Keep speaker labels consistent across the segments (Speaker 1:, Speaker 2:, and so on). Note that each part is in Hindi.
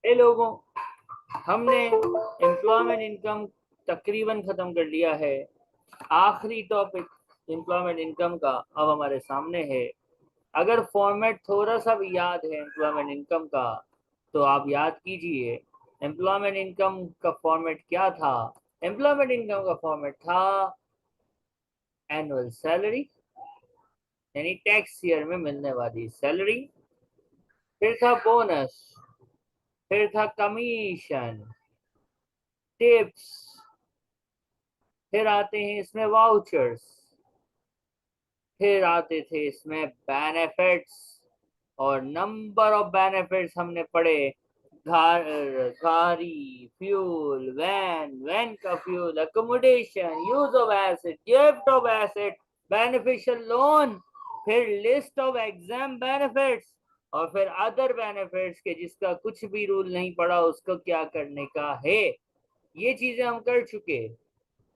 Speaker 1: ए लोगों, हमने एम्प्लॉयमेंट इनकम तकरीबन खत्म कर लिया है। आखिरी टॉपिक एम्प्लॉयमेंट इनकम का अब हमारे सामने है। अगर फॉर्मेट थोड़ा सा भी याद है एम्प्लॉयमेंट इनकम का, तो आप याद कीजिए एम्प्लॉयमेंट इनकम का फॉर्मेट क्या था। एम्प्लॉयमेंट इनकम का फॉर्मेट था एनुअल सैलरी, यानी टैक्स ईयर में मिलने वाली सैलरी। फिर था बोनस, फिर था कमीशन, टिप्स, फिर आते हैं इसमें वाउचर्स, फिर आते थे इसमें बेनिफिट्स। और नंबर ऑफ बेनिफिट्स हमने पढ़े। गाड़ी, फ्यूल, वैन, वैन का fuel, accommodation, use of asset, gift of asset, beneficial loan, फिर लिस्ट ऑफ एग्जाम बेनिफिट्स, और फिर अदर बेनिफिट्स के जिसका कुछ भी रूल नहीं पड़ा उसको क्या करने का है। ये चीजें हम कर चुके।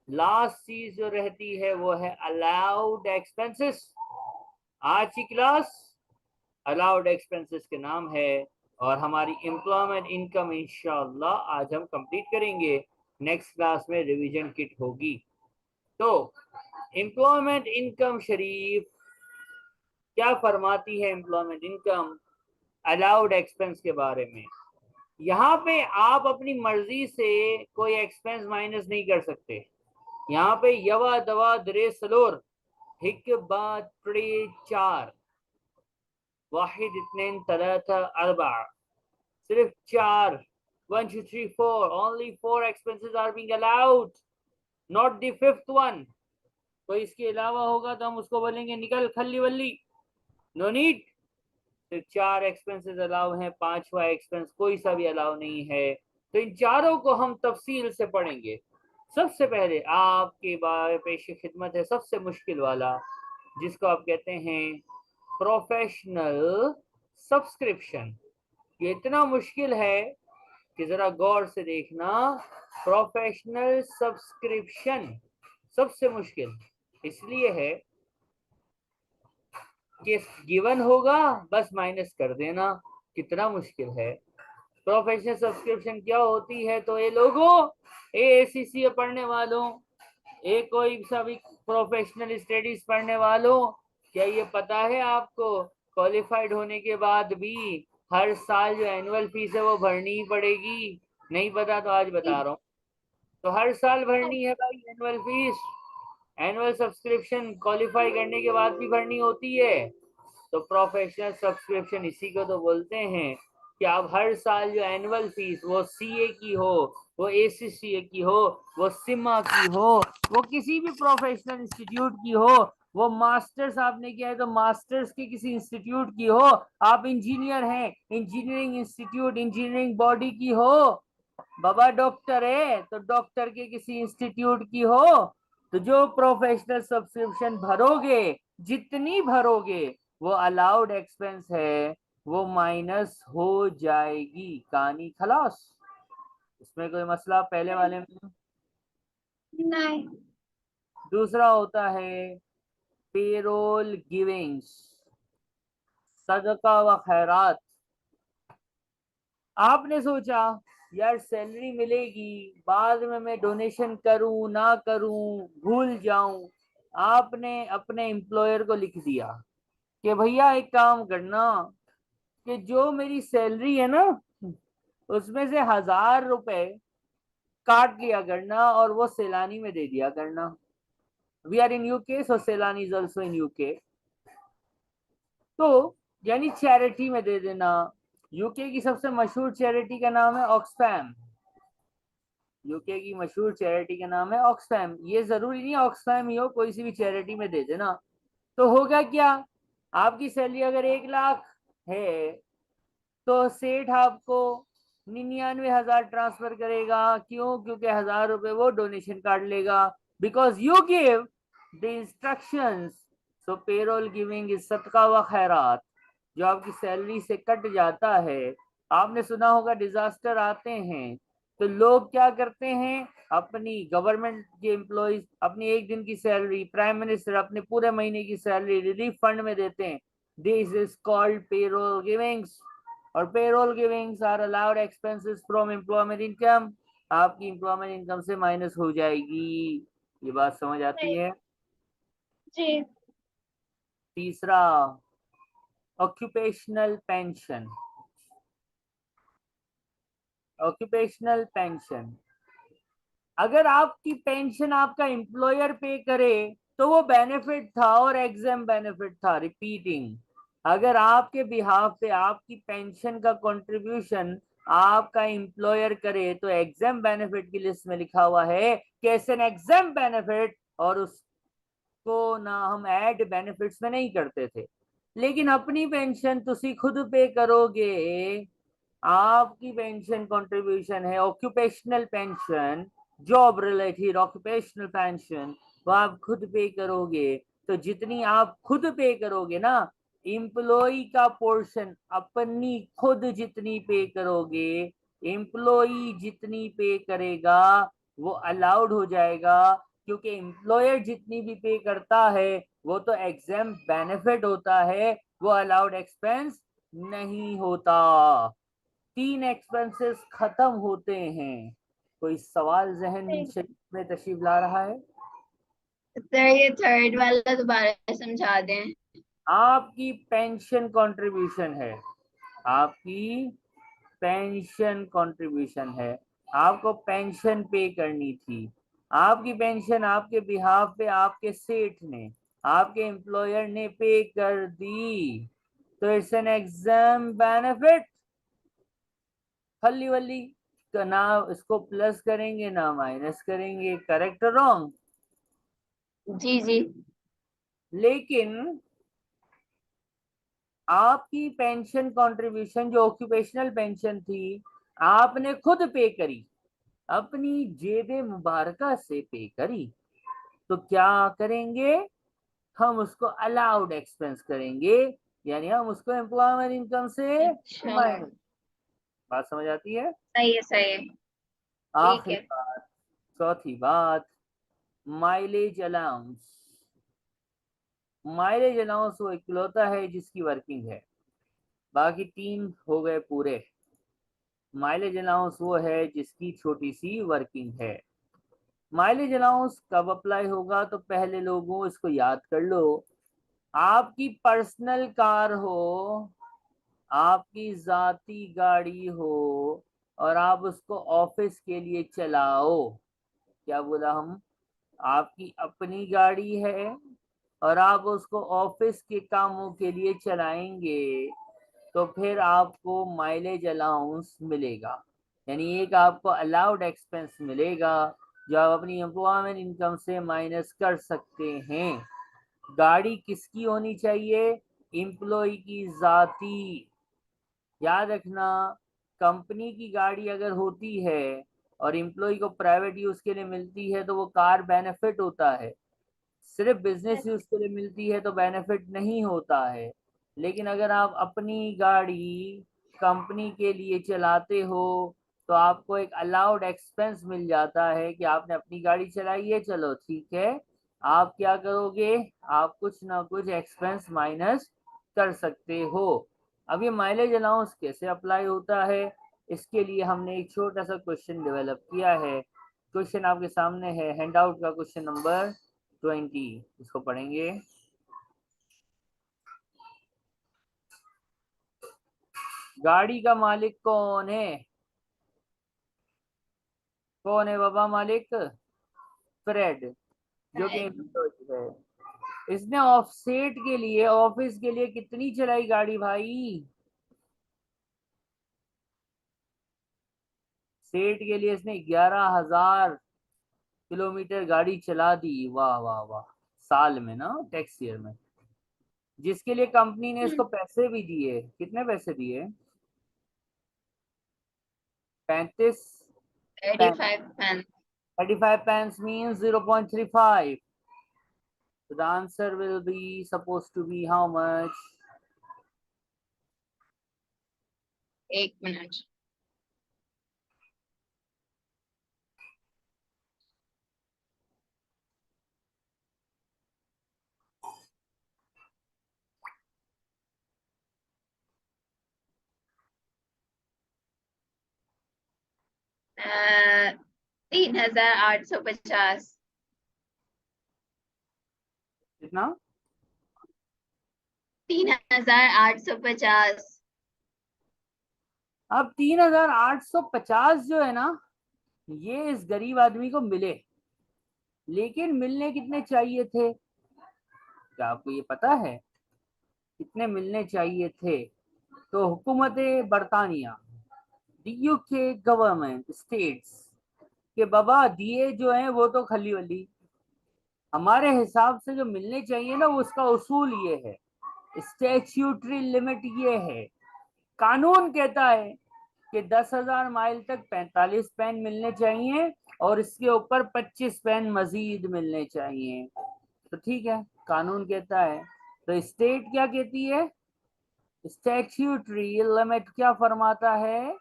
Speaker 1: लास्ट चीज जो रहती है वो है अलाउड एक्सपेंसेस। आज की क्लास अलाउड एक्सपेंसेस के नाम है, और हमारी एम्प्लॉयमेंट इनकम इंशाल्लाह आज हम कंप्लीट करेंगे। नेक्स्ट क्लास में रिवीजन किट होगी। तो एम्प्लॉयमेंट इनकम शरीफ क्या फरमाती है? एम्प्लॉयमेंट इनकम अलाउड एक्सपेंस के बारे में। यहाँ पे आप अपनी मर्जी से कोई एक्सपेंस माइनस नहीं कर सकते। यहाँ पे यवा दवा दरे सलोर हिक बात ट्रे चार वाहिद इतने तलाथा अरबा, सिर्फ चार, 1 2 3 4, only 4 expenses are being allowed, not the fifth one. कोई इसके अलावा होगा तो हम उसको बोलेंगे निकल खल्ली वल्ली, नो नीड। सिर्फ 4 एक्सपेंसेस अलाउ हैं, पांचवा एक्सपेंस कोई सा भी अलाउ नहीं है। तो इन चारों को हम तफसील से पढ़ेंगे। सबसे पहले आपके बारे पेश खिदमत है सबसे मुश्किल वाला, जिसको आप कहते हैं प्रोफेशनल सब्सक्रिप्शन। ये इतना मुश्किल है कि जरा गौर से देखना। प्रोफेशनल सब्सक्रिप्शन सबसे मुश्किल इसलिए है कि गिवन होगा बस माइनस कर देना। कितना मुश्किल है। प्रोफेशनल सब्सक्रिप्शन क्या होती है? तो ये लोगों, एसीसी पढ़ने वालों, एक कोई सा भी प्रोफेशनल स्टडीज पढ़ने वालों, क्या ये पता है आपको क्वालिफाइड होने के बाद भी हर साल जो एनुअल फीस है वो भरनी ही पड़ेगी? नहीं पता तो आज बता रहा हूँ। तो हर साल भरनी है भाई annual fees. Annual subscription qualify करने के बाद भी भरनी होती है। तो प्रोफेशनल सब्सक्रिप्शन इसी को तो बोलते हैं कि आप हर साल जो एनुअल फीस, वो सीए की हो, वो एसीसीए की हो, वो सिमा की हो, वो किसी भी प्रोफेशनल इंस्टीट्यूट की हो, वो मास्टर्स आपने किया है तो मास्टर्स की किसी इंस्टीट्यूट की हो, आप इंजीनियर हैं इंजीनियरिंग इंस्टीट्यूट इंजीनियरिंग बॉडी की हो, बाबा डॉक्टर है तो डॉक्टर के किसी इंस्टीट्यूट की हो, तो जो प्रोफेशनल सब्सक्रिप्शन भरोगे, जितनी भरोगे, वो अलाउड एक्सपेंस है, वो माइनस हो जाएगी। कहानी खलास। इसमें कोई मसला पहले वाले में?
Speaker 2: नहीं।
Speaker 1: दूसरा होता है पेरोल गिविंग्स, सदका व खैरात। आपने सोचा यार सैलरी मिलेगी, बाद में मैं डोनेशन करूं ना करूं, भूल जाऊं। आपने अपने एम्प्लॉयर को लिख दिया कि भैया एक काम करना, कि जो मेरी सैलरी है ना उसमें से 1000 रुपए काट लिया करना और वो सैलानी में दे दिया करना। वी आर इन यूके, सो सैलानी इज ऑल्सो इन यूके। तो यानी चैरिटी में दे देना। यूके की सबसे मशहूर चैरिटी का नाम है ऑक्सफैम। यूके की मशहूर चैरिटी का नाम है ऑक्सफैम। ये जरूरी नहीं ऑक्सफैम ही हो, कोई सी भी चैरिटी में दे देना। तो होगा क्या, आपकी सैलरी अगर 1 लाख है तो सेठ आपको 99,000 ट्रांसफर करेगा। क्यों? क्योंकि 1000 रुपए वो डोनेशन काट लेगा, because you give the instructions. So payroll giving is सदका व खैरात, जो आपकी सैलरी से कट जाता है। आपने सुना होगा डिजास्टर आते हैं तो लोग क्या करते हैं, अपनी गवर्नमेंट के एम्प्लॉइज अपनी एक दिन की सैलरी, प्राइम मिनिस्टर अपने पूरे महीने की सैलरी रिलीफ फंड में देते हैं। This is called payroll givings. और payroll givings are allowed expenses from employment income, आपकी एम्प्लॉयमेंट इनकम से माइनस हो जाएगी। ये बात समझ आती
Speaker 2: नहीं।
Speaker 1: है?
Speaker 2: जी।
Speaker 1: तीसरा, ऑक्यूपेशनल पेंशन। ऑक्यूपेशनल पेंशन, अगर आपकी पेंशन आपका एम्प्लॉयर पे करे तो वो बेनिफिट था और एग्जाम बेनिफिट था। रिपीटिंग, अगर आपके बिहाफ पे आपकी पेंशन का कंट्रीब्यूशन आपका एम्प्लॉयर करे तो एग्जाम बेनिफिट की लिस्ट में लिखा हुआ है कि एन एग्जाम बेनिफिट, और उसको ना हम ऐड बेनिफिट्स में नहीं करते थे। लेकिन अपनी पेंशन तुसी खुद पे करोगे, आपकी पेंशन कंट्रीब्यूशन है occupational pension, job related occupational pension, वो आप खुद पे करोगे। तो जितनी आप खुद पे करोगे ना, एम्प्लॉय का पोर्शन अपनी खुद जितनी पे करोगे, एम्प्लॉय जितनी पे करेगा वो अलाउड हो जाएगा, क्योंकि एम्प्लॉयर जितनी भी पे करता है वो तो एग्जाम बेनिफिट होता है, वो अलाउड एक्सपेंस नहीं होता। तीन एक्सपेंसेस खत्म होते हैं। कोई सवाल जहन
Speaker 2: नहीं।
Speaker 1: में तशरीफ ला रहा है?
Speaker 2: सर ये थर्ड वाला दोबारा समझा दें।
Speaker 1: आपकी पेंशन कंट्रीब्यूशन है, आपकी पेंशन कंट्रीब्यूशन है, आपको पेंशन पे करनी थी। आपकी पेंशन आपके बिहाफ पे आपके सेठ ने, आपके एम्प्लॉयर ने पे कर दी, तो इट्स एन एग्जाम बेनिफिट। हल्ली वल्ली का ना इसको प्लस करेंगे ना माइनस करेंगे, करेक्ट रॉन्ग?
Speaker 2: जी जी।
Speaker 1: लेकिन आपकी पेंशन कंट्रीब्यूशन जो ऑक्यूपेशनल पेंशन थी आपने खुद पे करी, अपनी जेबे मुबारका से पे करी, तो क्या करेंगे? हम उसको अलाउड एक्सपेंस करेंगे, यानी हम उसको एम्प्लॉयमेंट इनकम से
Speaker 2: अच्छा।
Speaker 1: माइनस। बात समझ आती है?
Speaker 2: सही है सही है। ठीक
Speaker 1: आखिरी
Speaker 2: है।
Speaker 1: बात, चौथी बात, माइलेज अलाउंस। माइलेज अलाउंस वो इकलौता है जिसकी वर्किंग है, बाकी तीन हो गए पूरे। माइलेज अलाउंस वो है जिसकी छोटी सी वर्किंग है। माइलेज अलाउंस कब अप्लाई होगा? तो पहले लोगों इसको याद कर लो। आपकी पर्सनल कार हो, आपकी जाती गाड़ी हो, और आप उसको ऑफिस के लिए चलाओ। क्या बोला हम? आपकी अपनी गाड़ी है और आप उसको ऑफिस के कामों के लिए चलाएंगे, तो फिर आपको माइलेज अलाउंस मिलेगा, यानी एक आपको अलाउड एक्सपेंस मिलेगा जो आप अपनी एम्प्लॉयमेंट इनकम से माइनस कर सकते हैं। गाड़ी किसकी होनी चाहिए? एम्प्लॉय की जाती। याद रखना, कंपनी की गाड़ी अगर होती है और एम्प्लॉय को प्राइवेट यूज के लिए मिलती है तो वो कार बेनिफिट होता है, सिर्फ बिजनेस यूज के लिए मिलती है तो बेनिफिट नहीं होता है। लेकिन अगर आप अपनी गाड़ी कंपनी के लिए चलाते हो तो आपको एक अलाउड एक्सपेंस मिल जाता है कि आपने अपनी गाड़ी चलाई है, चलो ठीक है। आप क्या करोगे? आप कुछ ना कुछ एक्सपेंस माइनस कर सकते हो। अब ये माइलेज अलाउंस कैसे अप्लाई होता है, इसके लिए हमने एक छोटा सा क्वेश्चन डेवलप किया है। क्वेश्चन आपके सामने है, हैंड आउट का क्वेश्चन नंबर 20, इसको पढ़ेंगे। गाड़ी का मालिक कौन है? कौन है बाबा मालिक? फ्रेड, जो कि एम्प्लॉय है। इसने ऑफसेट के लिए, ऑफिस के लिए कितनी चलाई गाड़ी भाई? सेठ के लिए इसने 11,000 किलोमीटर गाड़ी चला दी। वाह वाह वाह, साल में ना, टैक्स ईयर में। जिसके लिए कंपनी ने इसको पैसे भी दिए, कितने पैसे दिए? 35 pen.
Speaker 2: 35 pen.
Speaker 1: 35 pence means 0.35. So the answer will be supposed to be how much?
Speaker 2: 1 minute. $3,850।
Speaker 1: कितना?
Speaker 2: 3,850।
Speaker 1: अब 3,850 जो है ना, ये इस गरीब आदमी को मिले, लेकिन मिलने कितने चाहिए थे? क्या आपको ये पता है कितने मिलने चाहिए थे? तो हुकूमत बरतानिया, यूके गवर्नमेंट, स्टेट्स के बाबा दिए जो हैं वो तो खली वली, हमारे हिसाब से जो मिलने चाहिए ना, उसका उसूल ये है, स्टैच्यूटरी लिमिट ये है, कानून कहता है कि 10,000 माइल तक 45 पेन मिलने चाहिए और इसके ऊपर 25 पेन मजीद मिलने चाहिए। तो ठीक है, कानून कहता है, तो स्टेट क्या कहती है? स्टैट्यूटरी लिमिट क्या फरमाता है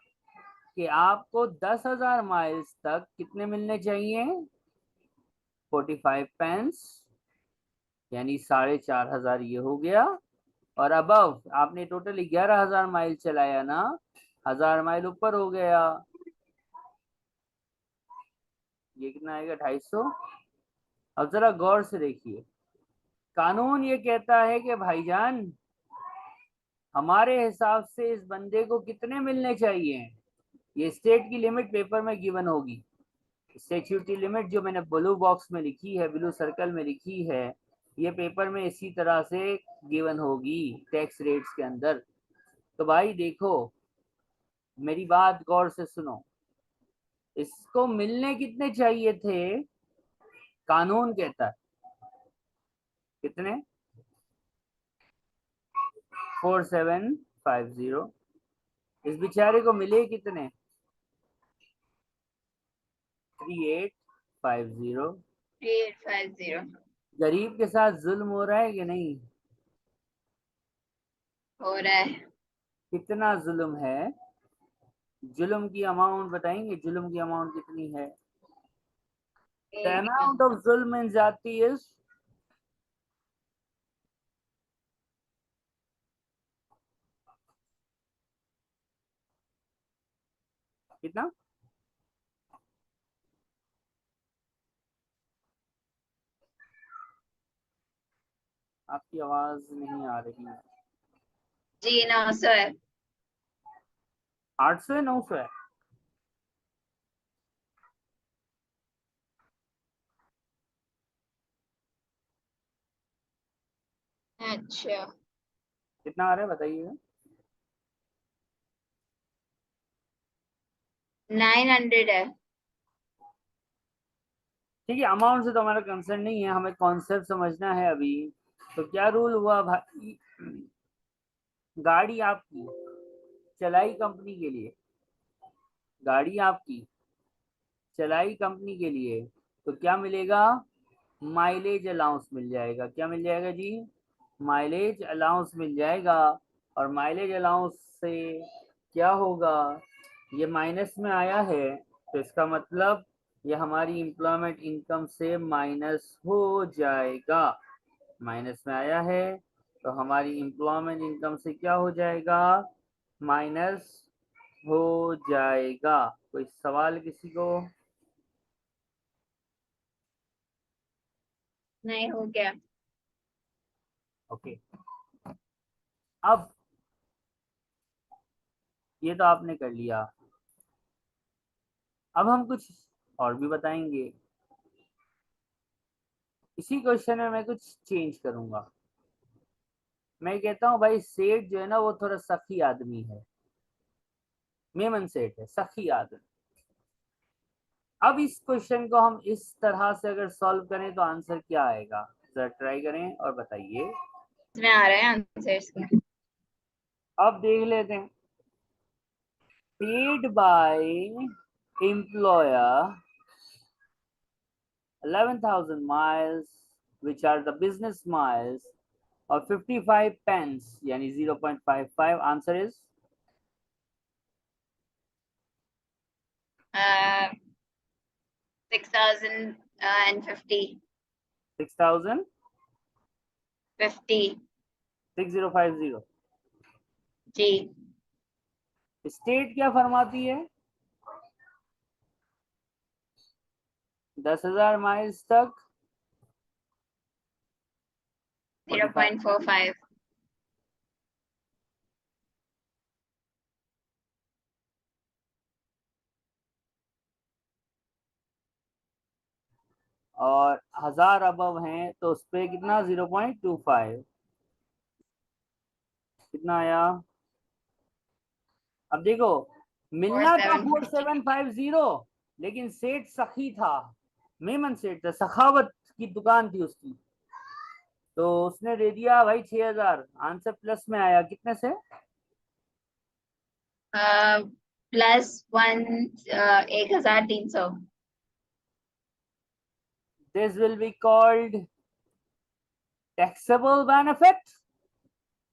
Speaker 1: कि आपको 10,000 माइल्स तक कितने मिलने चाहिए? 45 पेंस, यानी 4,500 ये हो गया। और अबव आपने टोटल 11,000 माइल चलाया ना, 1,000 माइल ऊपर हो गया, ये कितना आएगा? 250। अब जरा गौर से देखिए, कानून ये कहता है कि भाईजान हमारे हिसाब से इस बंदे को कितने मिलने चाहिए, ये स्टेट की लिमिट पेपर में गिवन होगी। स्टैट्यूटरी लिमिट जो मैंने ब्लू बॉक्स में लिखी है, ब्लू सर्कल में लिखी है, ये पेपर में इसी तरह से गिवन होगी टैक्स रेट्स के अंदर। तो भाई देखो, मेरी बात गौर से सुनो, इसको मिलने कितने चाहिए थे? कानून कहता है कितने? 4750। इस बेचारे को मिले कितने? 3850।
Speaker 2: 3850
Speaker 1: गरीब के साथ जुल्म हो रहा है कि नहीं?
Speaker 2: हो रहा है।
Speaker 1: कितना जुल्म है? जुल्म की अमाउंट बताएंगे, जुल्म की अमाउंट कितनी है? The
Speaker 2: एक
Speaker 1: amount of zulm in जाती is कितना? आपकी आवाज नहीं आ रही है।
Speaker 2: जी 900 है।
Speaker 1: 800 है, 900 है?
Speaker 2: अच्छा,
Speaker 1: कितना आ रहा है बताइएगा।
Speaker 2: 900 है।
Speaker 1: ठीक है, अमाउंट से तो हमारा कंसर्न नहीं है, हमें कॉन्सेप्ट समझना है अभी। तो क्या रूल हुआ भाई? गाड़ी आपकी चलाई कंपनी के लिए, गाड़ी आपकी चलाई कंपनी के लिए, तो क्या मिलेगा? माइलेज अलाउंस मिल जाएगा। क्या मिल जाएगा जी? माइलेज अलाउंस मिल जाएगा। और माइलेज अलाउंस से क्या होगा? ये माइनस में आया है, तो इसका मतलब ये हमारी एम्प्लॉयमेंट इनकम से माइनस हो जाएगा। माइनस में आया है तो हमारी एम्प्लॉयमेंट इनकम से क्या हो जाएगा? माइनस हो जाएगा। कोई सवाल किसी को?
Speaker 2: नहीं हो गया।
Speaker 1: ओके, अब ये तो आपने कर लिया। अब हम कुछ और भी बताएंगे। इसी क्वेश्चन में मैं कुछ चेंज करूंगा। मैं कहता हूँ भाई सेठ जो है ना, वो थोड़ा सखी आदमी है, मेमन सेठ है, सखी आदमी। अब इस क्वेश्चन को हम इस तरह से अगर सॉल्व करें तो आंसर क्या आएगा? जरा ट्राई करें और बताइए।
Speaker 2: इसमें आ रहे हैं आंसर्स के।
Speaker 1: अब देख लेते हैं। Paid by employer 11,000 miles, which are the business miles, और 55 pence यानी 0.55। Answer is
Speaker 2: 6,050।
Speaker 1: 6,000
Speaker 2: 50।
Speaker 1: 6050।
Speaker 2: जी।
Speaker 1: स्टेट क्या फरमाती है? 10,000 माइल्स तक
Speaker 2: 0.45.
Speaker 1: और 1000 अबव हैं तो उस पे कितना 0.25 कितना आया। अब देखो मिलना था
Speaker 2: 4750.
Speaker 1: 4750 लेकिन सेठ सखी था, मेमन सेठ था, सखावत की दुकान थी उसकी, तो उसने दे दिया भाई 6000। आंसर प्लस में आया कितने से।
Speaker 2: +1 1300.
Speaker 1: This will be called taxable benefit,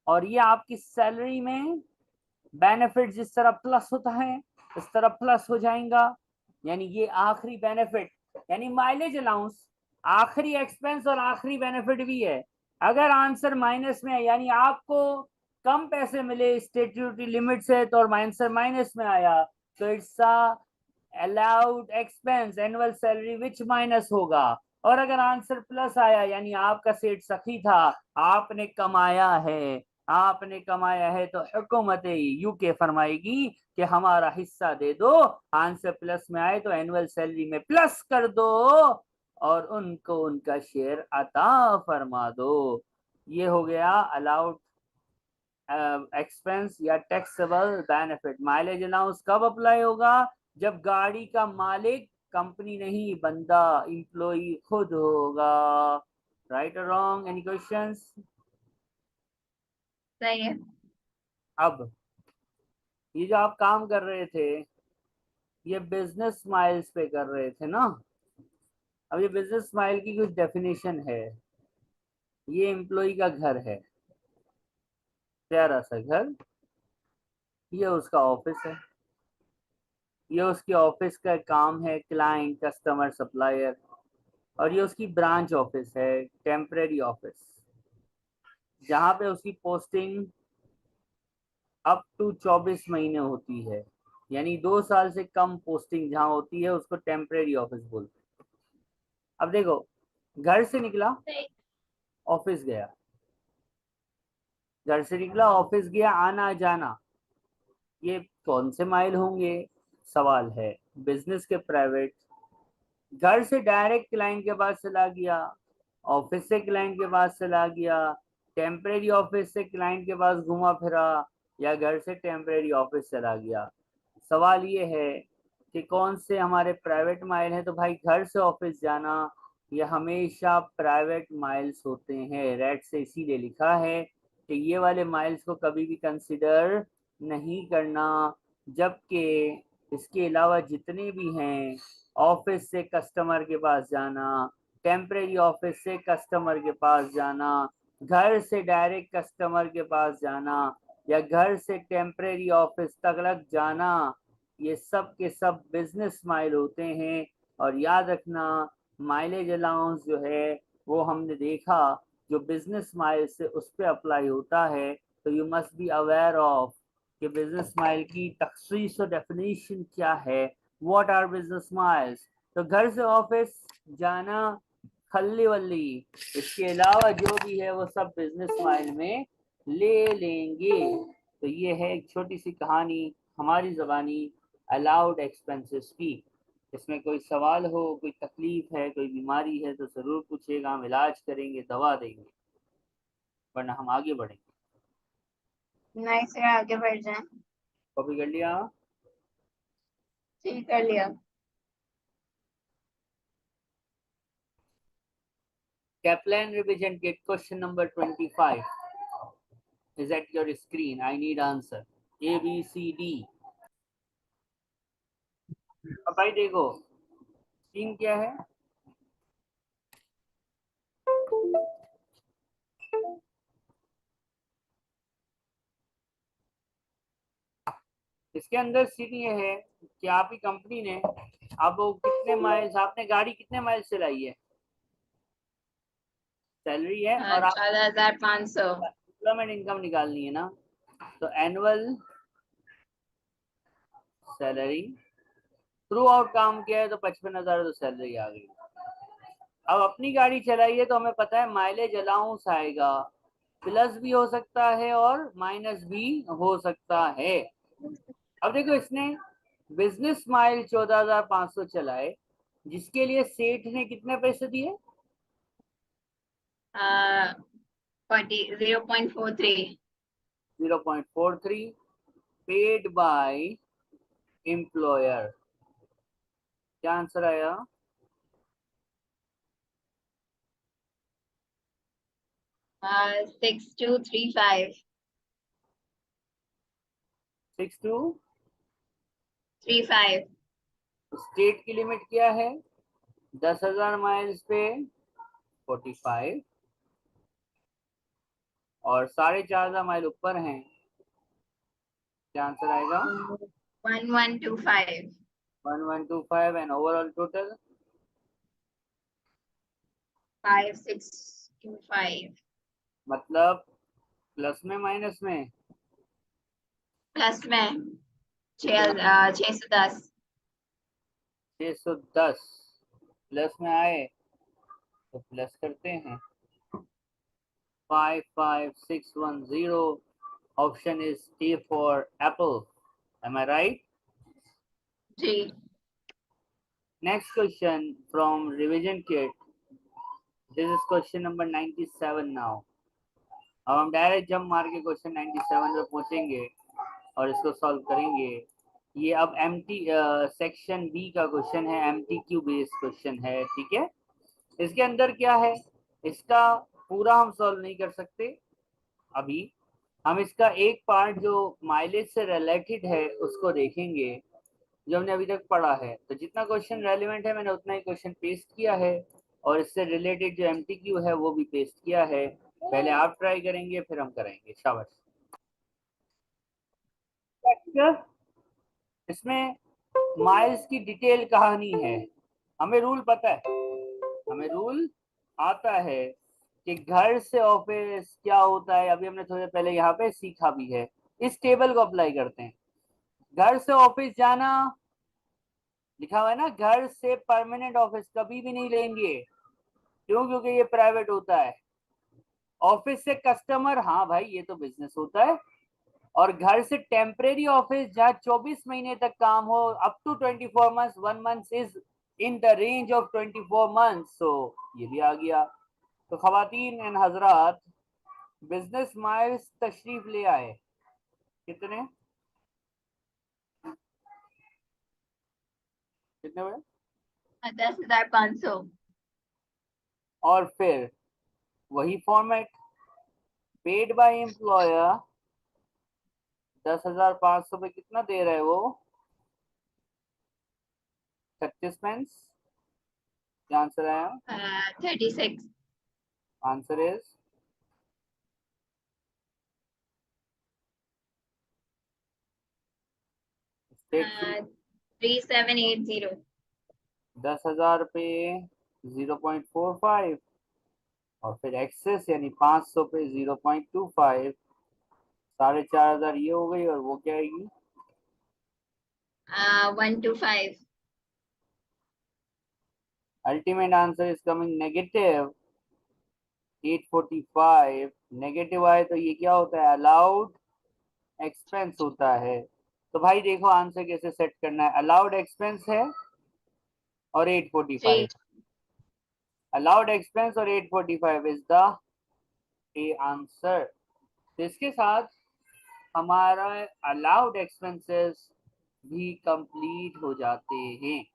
Speaker 1: और ये आपकी सैलरी में बेनिफिट जिस तरह प्लस होता है इस तरह प्लस हो जाएगा। यानी ये आखिरी बेनिफिट, यानी माइलेज अलाउंस आखिरी एक्सपेंस और आखिरी बेनिफिट भी है। अगर आंसर माइनस में है यानी आपको कम पैसे मिले स्टैट्यूटरी लिमिट से तो और आंसर माइनस में आया तो it's allowed expense annual salary which minus होगा। और अगर आंसर प्लस आया यानी आपका सेठ सखी था, आपने कमाया है, आपने कमाया है, तो हुकूमत यूके फरमाएगी कि हमारा हिस्सा दे दो। आंसर प्लस में आए तो एनुअल सैलरी में प्लस कर दो और उनको उनका शेयर अता फरमा दो। ये हो गया अलाउड एक्सपेंस या टैक्सेबल बेनिफिट। माइलेज अलाउंस कब अप्लाई होगा, जब गाड़ी का मालिक कंपनी नहीं बंदा एम्प्लॉई खुद होगा। राइट और रॉन्ग, एनी क्वेश्चंस।
Speaker 2: सही है.
Speaker 1: अब ये जो आप काम कर रहे थे ये बिजनेस स्माइल्स पे कर रहे थे ना। अब ये बिजनेस स्माइल की कुछ डेफिनेशन है। ये एम्प्लॉय का घर है, प्यारा सा घर, ये उसका ऑफिस है, ये उसके ऑफिस का काम है क्लाइंट कस्टमर सप्लायर, और ये उसकी ब्रांच ऑफिस है टेम्परेरी ऑफिस, जहाँ पे उसकी पोस्टिंग अप टू 24 महीने होती है। यानी 2 साल से कम पोस्टिंग जहाँ होती है उसको टेम्परेरी ऑफिस बोलते हैं। अब देखो घर से निकला
Speaker 2: सही.
Speaker 1: ऑफिस गया, घर से निकला ऑफिस गया, आना जाना ये कौन से माइल होंगे सवाल है। बिजनेस के प्राइवेट, घर से डायरेक्ट क्लाइंट के पास चला गया, ऑफिस से क्लाइंट के पास चला गया, टेम्परेरी ऑफिस से क्लाइंट के पास घुमा फिरा, या घर से टेम्परेरी ऑफिस चला गया। सवाल ये है कि कौन से हमारे प्राइवेट माइल है। तो भाई घर से ऑफिस जाना ये हमेशा प्राइवेट माइल्स होते हैं, रेड से इसीलिए लिखा है कि ये वाले माइल्स को कभी भी कंसिडर नहीं करना। जबकि इसके अलावा जितने भी हैं, ऑफिस से कस्टमर के पास जाना, टेम्परेरी ऑफिस से कस्टमर के पास जाना, घर से डायरेक्ट कस्टमर के पास जाना, या घर से टेम्परेरी ऑफिस तक जाना, ये सब के सब बिजनेस माइल होते हैं। और याद रखना माइलेज अलाउंस जो है वो हमने देखा जो बिजनेस माइल से उस पर अप्लाई होता है। तो you must be aware of कि बिजनेस माइल की तखसीस और डेफिनेशन क्या है, व्हाट आर बिजनेस माइल्स। तो घर से ऑफिस जाना खल्ली वल्ली, इसके अलावा जो भी है वो सब बिजनेस माइल में ले लेंगे। तो ये है एक छोटी सी कहानी हमारी ज़बानी अलाउड एक्सपेंसेस की। इसमें कोई सवाल हो, कोई तकलीफ है, कोई बीमारी है तो ज़रूर पूछिएगा, हम इलाज करेंगे, दवा देंगे, वरना हम आगे बढ़ेंगे।
Speaker 2: नहीं सर, आगे बढ़ जाए.
Speaker 1: कॉपी कर लिया।
Speaker 2: ठीक, कर लिया.
Speaker 1: Kaplan revision kit question number 25 is at your screen. I need answer A B C D। अब भाई देखो स्कीम क्या है। इसके अंदर सीन ये है कि आपकी कंपनी ने अब कितने माइल्स, आपने गाड़ी कितने माइल्स चलाई है, सैलरी है और आप
Speaker 2: 14,500.
Speaker 1: एम्प्लॉयमेंट इनकम निकालनी है ना। तो एनुअल सैलरी थ्रू आउट काम किया है तो 55,000 तो सैलरी आ गई। अब अपनी गाड़ी चलाइए तो हमें पता है माइलेज अलाउंस आएगा, प्लस भी हो सकता है और माइनस भी हो सकता है। अब देखो इसने बिजनेस माइल 14,500 चलाए, जिसके लिए सेठ ने कितने पैसे दिए?
Speaker 2: 0.43.
Speaker 1: 0.43 पेड बाय एम्प्लॉयर। क्या आंसर आया?
Speaker 2: 6235.
Speaker 1: 62।
Speaker 2: 35.
Speaker 1: स्टेट की लिमिट क्या है? 10,000 माइल्स पे 45, और 4,500 माइल ऊपर हैं। क्या आंसर आएगा?
Speaker 2: 1125.
Speaker 1: 1125 एंड ओवरऑल टोटल
Speaker 2: 5625.
Speaker 1: मतलब प्लस में माइनस में?
Speaker 2: प्लस में
Speaker 1: प्लस
Speaker 2: 610.
Speaker 1: 610 प्लस में आए तो प्लस करते हैं। 55610, option is A for apple. Am I right?
Speaker 2: जी.
Speaker 1: Next question from revision kit. This is question number 97 now. अब हम डायरेक्ट जंप मार के क्वेश्चन 97 पे पहुंचेंगे और इसको सॉल्व करेंगे। ये अब एमटी सेक्शन बी का क्वेश्चन है, एमटीक्यू बेस्ड क्वेश्चन है, ठीक है। इसके अंदर क्या है, इसका पूरा हम सॉल्व नहीं कर सकते अभी। हम इसका एक पार्ट जो माइलेज से रिलेटेड है उसको देखेंगे, जो हमने अभी तक पढ़ा है। तो जितना क्वेश्चन रेलिवेंट है मैंने उतना ही क्वेश्चन पेस्ट किया है, और इससे रिलेटेड जो एमटीक्यू है वो भी पेस्ट किया है। पहले आप ट्राई करेंगे फिर हम करेंगे। शाबाश। इसमें माइल्स की डिटेल कहानी है। हमें रूल पता है, हमें रूल आता है कि घर से ऑफिस क्या होता है, अभी हमने थोड़ी देर पहले यहाँ पे सीखा भी है। इस टेबल को अप्लाई करते हैं। घर से ऑफिस जाना लिखा हुआ है ना, घर से परमानेंट ऑफिस कभी भी नहीं लेंगे। क्यों? क्योंकि ये प्राइवेट होता है। ऑफिस से कस्टमर, हाँ भाई ये तो बिजनेस होता है। और घर से टेम्परेरी ऑफिस जहाँ 24 महीने तक काम हो, up to 24 months, 1 month is in the range of 24 months. So ये भी आ गया। तो खवातीन एंड हजरात, बिजनेस माइल्स तशरीफ ले आए। कितने कितने हुए?
Speaker 2: 10,500.
Speaker 1: और फिर वही फॉर्मेट, पेड बाय एम्प्लॉयर 10,500 पे कितना दे रहे हैं वो? 36 पेंस। क्या आंसर आया?
Speaker 2: 36.
Speaker 1: Answer is
Speaker 2: 3780.
Speaker 1: 10,000 पे 0.45, और फिर एक्सेस यानी 500 पे 0.25, 4,500 ये हो गई, और वो क्या आएगी?
Speaker 2: 125.
Speaker 1: Ultimate answer is coming negative 845। Negative आए तो ये क्या होता है? अलाउड एक्सपेंस होता है। तो भाई देखो आंसर कैसे सेट करना है। अलाउड एक्सपेंस है और 845,
Speaker 2: जी.
Speaker 1: अलाउड एक्सपेंस और 845 इज द ए आंसर। तो इसके साथ हमारा अलाउड एक्सपेंसेस भी कंप्लीट हो जाते हैं।